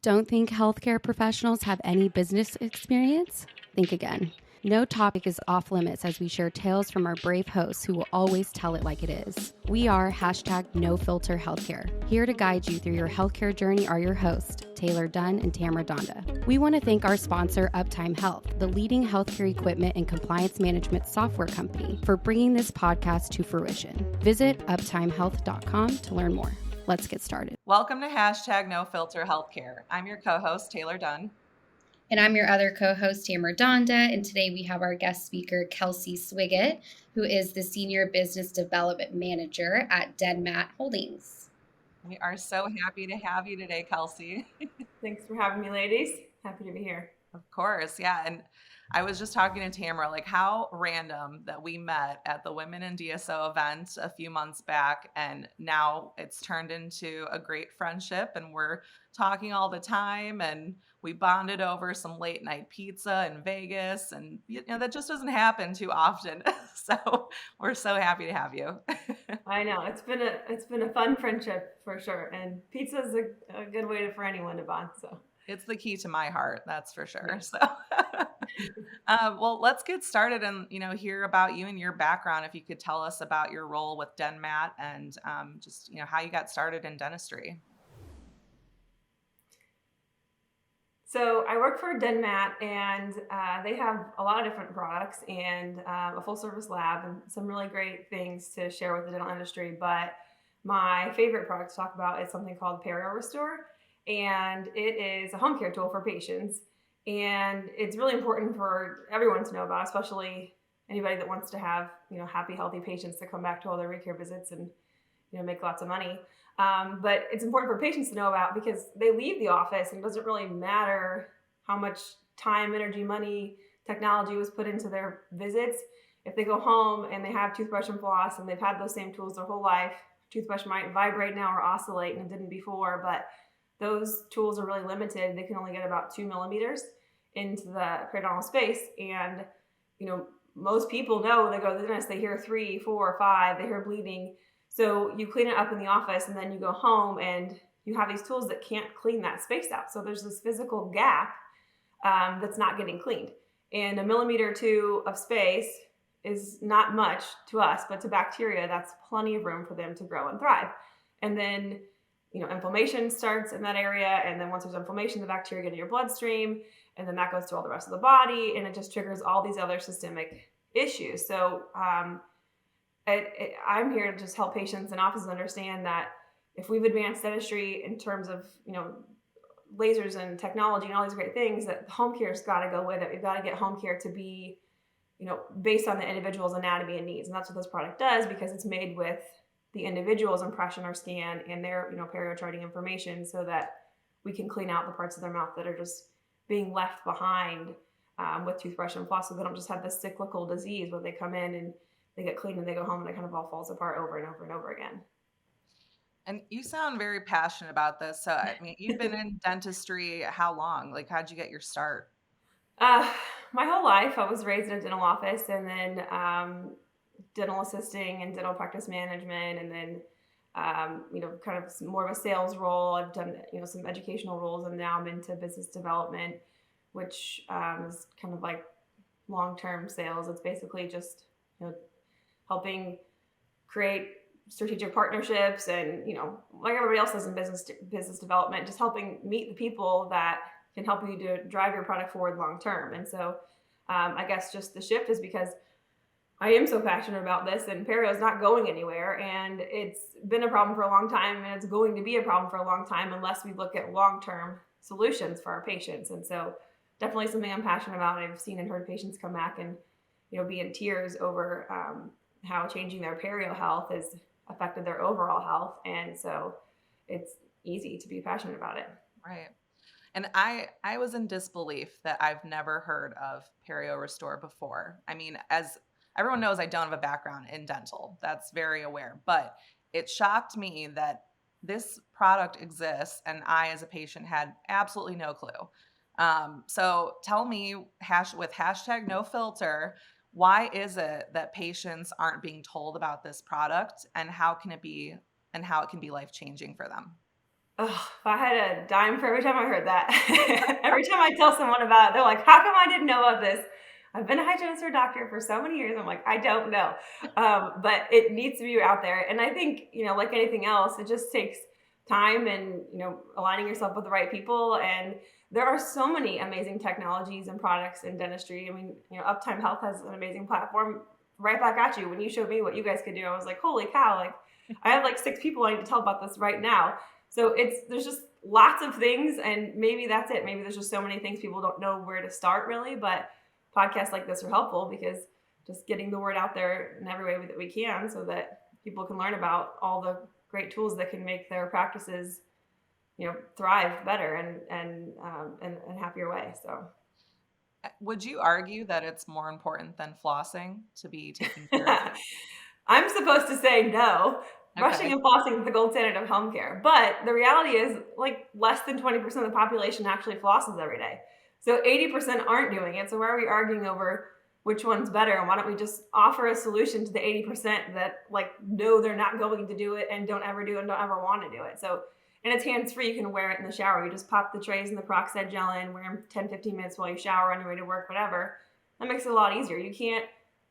Don't think healthcare professionals have any business experience? Think again. No topic is off limits as we share tales from our brave hosts who will always tell it like it is. We are #NoFilterHealthcare. Here to guide you through your healthcare journey are your hosts, Taylor Dunn and Tamara Donda. We want to thank our sponsor, Uptime Health, the leading healthcare equipment and compliance management software company, for bringing this podcast to fruition. Visit uptimehealth.com to learn more. Let's get started. Welcome to #NoFilterHealthcare. I'm your co-host, Taylor Dunn. And I'm your other co-host, Tamara Donda. And today we have our guest speaker, Kelsey Swiggett, who is the Senior Business Development Manager at DenMat Holdings. We are so happy to have you today, Kelsey. Thanks for having me, ladies. Happy to be here. Of course, yeah. And I was just talking to Tamara, like how random that we met at the Women in DSO event a few months back, and now it's turned into a great friendship, and we're talking all the time, and we bonded over some late night pizza in Vegas, and that just doesn't happen too often. So we're so happy to have you. I know it's been a fun friendship for sure, and pizza is a good way for anyone to bond. So. It's the key to my heart, that's for sure. So, well, let's get started and, hear about you and your background. If you could tell us about your role with DenMat and just, how you got started in dentistry. So I work for DenMat, and they have a lot of different products and a full service lab and some really great things to share with the dental industry. But my favorite product to talk about is something called Perio Restore. And it is a home care tool for patients. And it's really important for everyone to know about, especially anybody that wants to have, happy, healthy patients to come back to all their recare visits and, make lots of money. But it's important for patients to know about because they leave the office and it doesn't really matter how much time, energy, money, technology was put into their visits. If they go home and they have toothbrush and floss and they've had those same tools their whole life, toothbrush might vibrate now or oscillate and it didn't before, but those tools are really limited. They can only get about 2 millimeters into the periodontal space. And, most people know they go to the dentist, they hear 3, 4, 5, they hear bleeding. So you clean it up in the office and then you go home and you have these tools that can't clean that space out. So there's this physical gap that's not getting cleaned. And 1 millimeter or 2 of space is not much to us, but to bacteria, that's plenty of room for them to grow and thrive. And then inflammation starts in that area. And then once there's inflammation, the bacteria get in your bloodstream, and then that goes to all the rest of the body. And it just triggers all these other systemic issues. So I'm here to just help patients and offices understand that if we've advanced dentistry in terms of, lasers and technology and all these great things, that home care's got to go with it. We've got to get home care to be, based on the individual's anatomy and needs. And that's what this product does because it's made with the individual's impression or scan and their, perio charting information so that we can clean out the parts of their mouth that are just being left behind with toothbrush and floss, so they don't just have this cyclical disease where they come in and they get clean and they go home and it kind of all falls apart over and over and over again. And you sound very passionate about this. So, you've been in dentistry how long? Like, how'd you get your start? My whole life, I was raised in a dental office and then dental assisting and dental practice management, and then, kind of more of a sales role. I've done, some educational roles, and now I'm into business development, which is kind of like long-term sales. It's basically just, helping create strategic partnerships and, like everybody else does in business development, just helping meet the people that can help you to drive your product forward long-term. And so I guess just the shift is because I am so passionate about this, and Perio is not going anywhere, and it's been a problem for a long time, and it's going to be a problem for a long time unless we look at long-term solutions for our patients. And so definitely something I'm passionate about. I've seen and heard patients come back and, be in tears over how changing their perio health has affected their overall health. And so it's easy to be passionate about it. Right. And I was in disbelief that I've never heard of Perio Restore before. As everyone knows, I don't have a background in dental. That's very aware. But it shocked me that this product exists and I, as a patient, had absolutely no clue. So tell me, with #NoFilter, why is it that patients aren't being told about this product, and how can it be life-changing for them? Oh, if I had a dime for every time I heard that. Every time I tell someone about it, they're like, "How come I didn't know about this? I've been a hygienist or doctor for so many years." I'm like, "I don't know." But it needs to be out there. And I think, like anything else, it just takes time and, aligning yourself with the right people. And there are so many amazing technologies and products in dentistry. I mean, Uptime Health has an amazing platform right back at you. When you showed me what you guys could do, I was like, holy cow, like I have like 6 people I need to tell about this right now. So there's just lots of things, and maybe that's it. Maybe there's just so many things people don't know where to start really, but podcasts like this are helpful because just getting the word out there in every way that we can so that people can learn about all the great tools that can make their practices, thrive better and in a happier way. So Would you argue that it's more important than flossing to be taken care of? I'm supposed to say no. Brushing Okay. and flossing is the gold standard of home care. But the reality is like less than 20% of the population actually flosses every day. So 80% aren't doing it. So why are we arguing over which one's better? And why don't we just offer a solution to the 80% that like know they're not going to do it and don't ever do it and don't ever want to do it? So, and it's hands-free. You can wear it in the shower. You just pop the trays and the peroxide gel in, wear them 10, 15 minutes while you shower on your way to work, whatever. That makes it a lot easier. You can't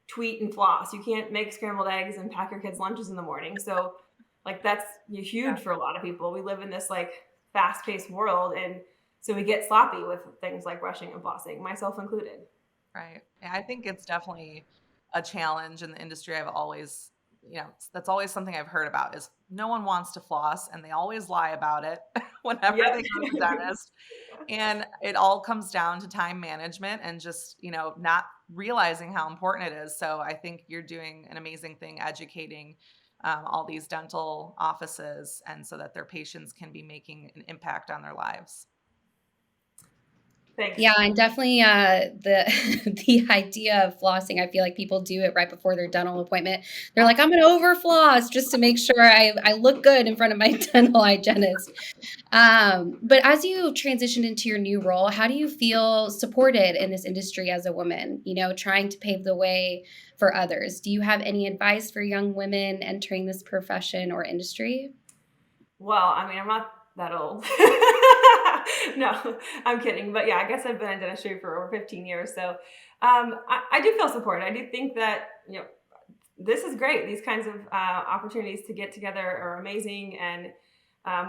tweet and floss. You can't make scrambled eggs and pack your kids' lunches in the morning. So like that's huge for a lot of people. We live in this like fast-paced world, and so we get sloppy with things like brushing and flossing, myself included. Right. Yeah, I think it's definitely a challenge in the industry. I've always, that's always something I've heard about is no one wants to floss and they always lie about it whenever Yep. they go to the dentist. And it all comes down to time management and just, not realizing how important it is. So I think you're doing an amazing thing educating all these dental offices and so that their patients can be making an impact on their lives. Thanks. Yeah, and definitely the the idea of flossing, I feel like people do it right before their dental appointment. They're like, I'm gonna over floss just to make sure I look good in front of my dental hygienist. But as you transitioned into your new role, how do you feel supported in this industry as a woman, trying to pave the way for others? Do you have any advice for young women entering this profession or industry? Well, I mean, I'm not that old. No, I'm kidding. But yeah, I guess I've been in dentistry for over 15 years. So I do feel supported. I do think that, this is great. These kinds of opportunities to get together are amazing. And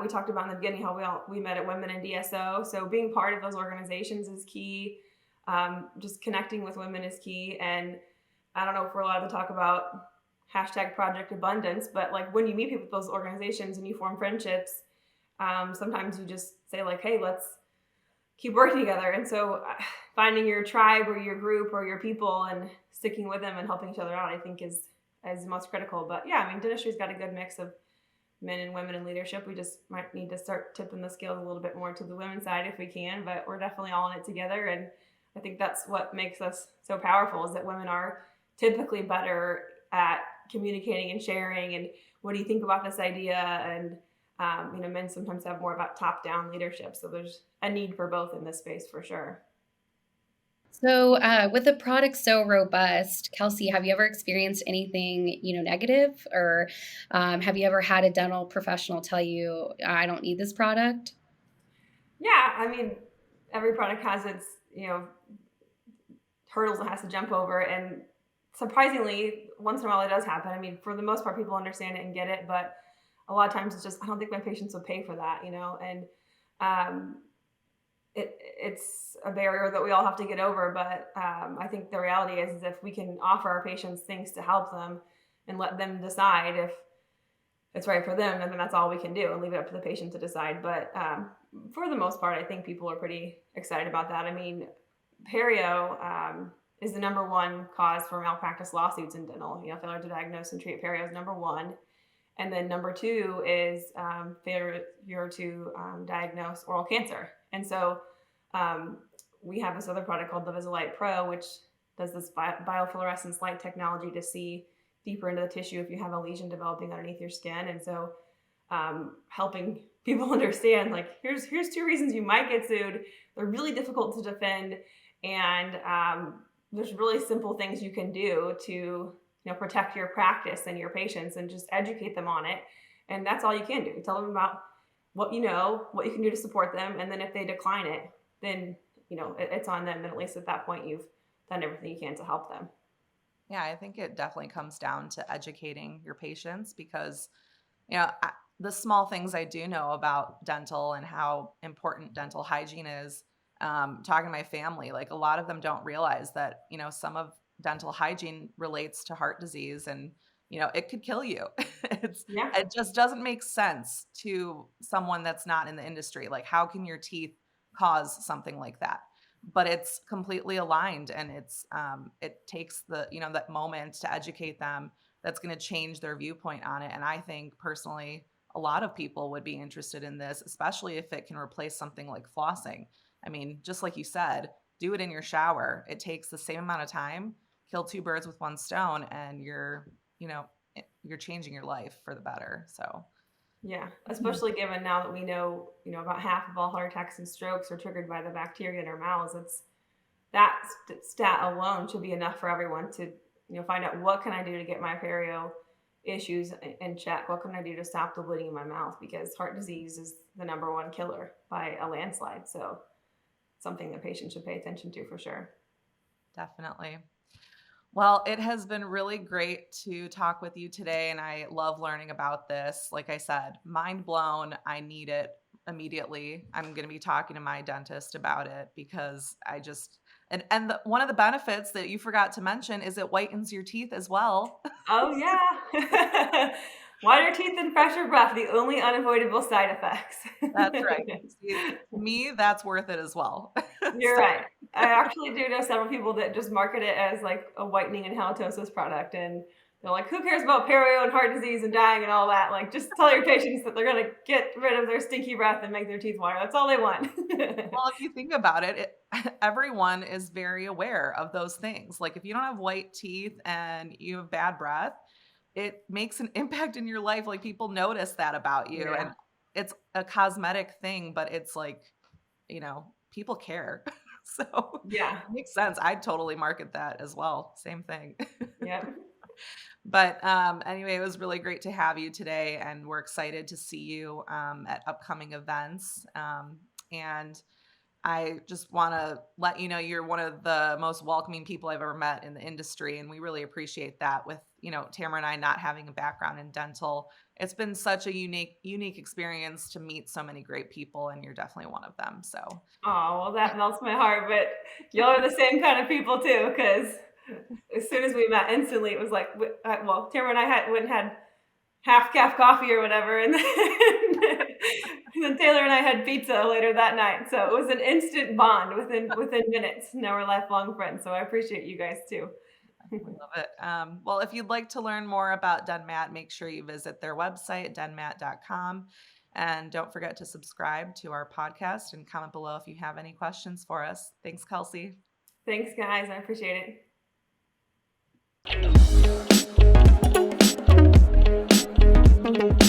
we talked about in the beginning how we met at Women in DSO. So being part of those organizations is key. Just connecting with women is key. And I don't know if we're allowed to talk about hashtag Project Abundance, but like when you meet people with those organizations and you form friendships, sometimes you just say like, hey, let's keep working together. And so finding your tribe or your group or your people and sticking with them and helping each other out, I think is most critical. But yeah, I mean, dentistry's got a good mix of men and women in leadership. We just might need to start tipping the scales a little bit more to the women's side if we can, but we're definitely all in it together. And I think that's what makes us so powerful is that women are typically better at communicating and sharing. And what do you think about this idea? And, men sometimes have more about top-down leadership. So there's a need for both in this space for sure. So, with a product so robust, Kelsey, have you ever experienced anything, negative, or have you ever had a dental professional tell you, "I don't need this product"? Yeah, I mean, every product has its, hurdles it has to jump over. And surprisingly, once in a while it does happen. I mean, for the most part, people understand it and get it, but a lot of times it's just, I don't think my patients would pay for that, and it's a barrier that we all have to get over. But I think the reality is if we can offer our patients things to help them and let them decide if it's right for them, and then that's all we can do and leave it up to the patient to decide. But for the most part, I think people are pretty excited about that. I mean, Perio is the number one cause for malpractice lawsuits in dental. Failure to diagnose and treat Perio is number one. And then number two is failure to diagnose oral cancer. And so we have this other product called the Visalite Pro, which does this biofluorescence light technology to see deeper into the tissue if you have a lesion developing underneath your skin. And so helping people understand, like, here's 2 reasons you might get sued. They're really difficult to defend. And there's really simple things you can do to protect your practice and your patients and just educate them on it. And that's all you can do. Tell them about what you can do to support them. And then if they decline it, then, it's on them. And at least at that point, you've done everything you can to help them. Yeah, I think it definitely comes down to educating your patients because, the small things I do know about dental and how important dental hygiene is, talking to my family, like a lot of them don't realize that, some of dental hygiene relates to heart disease and, it could kill you. Yeah. It just doesn't make sense to someone that's not in the industry. Like, how can your teeth cause something like that? But it's completely aligned, and it takes that moment to educate them. That's going to change their viewpoint on it. And I think personally, a lot of people would be interested in this, especially if it can replace something like flossing. I mean, just like you said, do it in your shower. It takes the same amount of time, kill two birds with one stone, and you're changing your life for the better. So yeah, especially given now that we know, about half of all heart attacks and strokes are triggered by the bacteria in our mouths. It's that stat alone should be enough for everyone to, find out what can I do to get my perio issues in check. What can I do to stop the bleeding in my mouth? Because heart disease is the number one killer by a landslide. So something that patients should pay attention to for sure. Definitely. Well, it has been really great to talk with you today, and I love learning about this. Like I said, mind blown. I need it immediately. I'm going to be talking to my dentist about it because one of the benefits that you forgot to mention is it whitens your teeth as well. Oh, yeah. Whiter teeth and fresher breath, the only unavoidable side effects. That's right. See, to me, that's worth it as well. You're right. I actually do know several people that just market it as like a whitening and halitosis product. And they're like, who cares about perio and heart disease and dying and all that? Like, just tell your patients that they're going to get rid of their stinky breath and make their teeth whiter. That's all they want. Well, if you think about it, everyone is very aware of those things. Like if you don't have white teeth and you have bad breath, it makes an impact in your life. Like people notice that about you. Yeah. And it's a cosmetic thing, but it's like, people care. So yeah, it makes sense. I'd totally market that as well. Same thing. Yeah. But anyway, it was really great to have you today, and we're excited to see you at upcoming events. And I just want to let you know you're one of the most welcoming people I've ever met in the industry, and we really appreciate that. With Tamara and I not having a background in dental, it's been such a unique experience to meet so many great people, and you're definitely one of them. So, oh, well, that melts my heart. But y'all are the same kind of people too, because as soon as we met, instantly it was like, Tamara and I went and had half-calf coffee or whatever, and then Taylor and I had pizza later that night. So it was an instant bond within minutes. Now we're lifelong friends. So I appreciate you guys too. We love it. Well, if you'd like to learn more about DenMat, make sure you visit their website, denmat.com. And don't forget to subscribe to our podcast and comment below if you have any questions for us. Thanks, Kelsey. Thanks, guys. I appreciate it.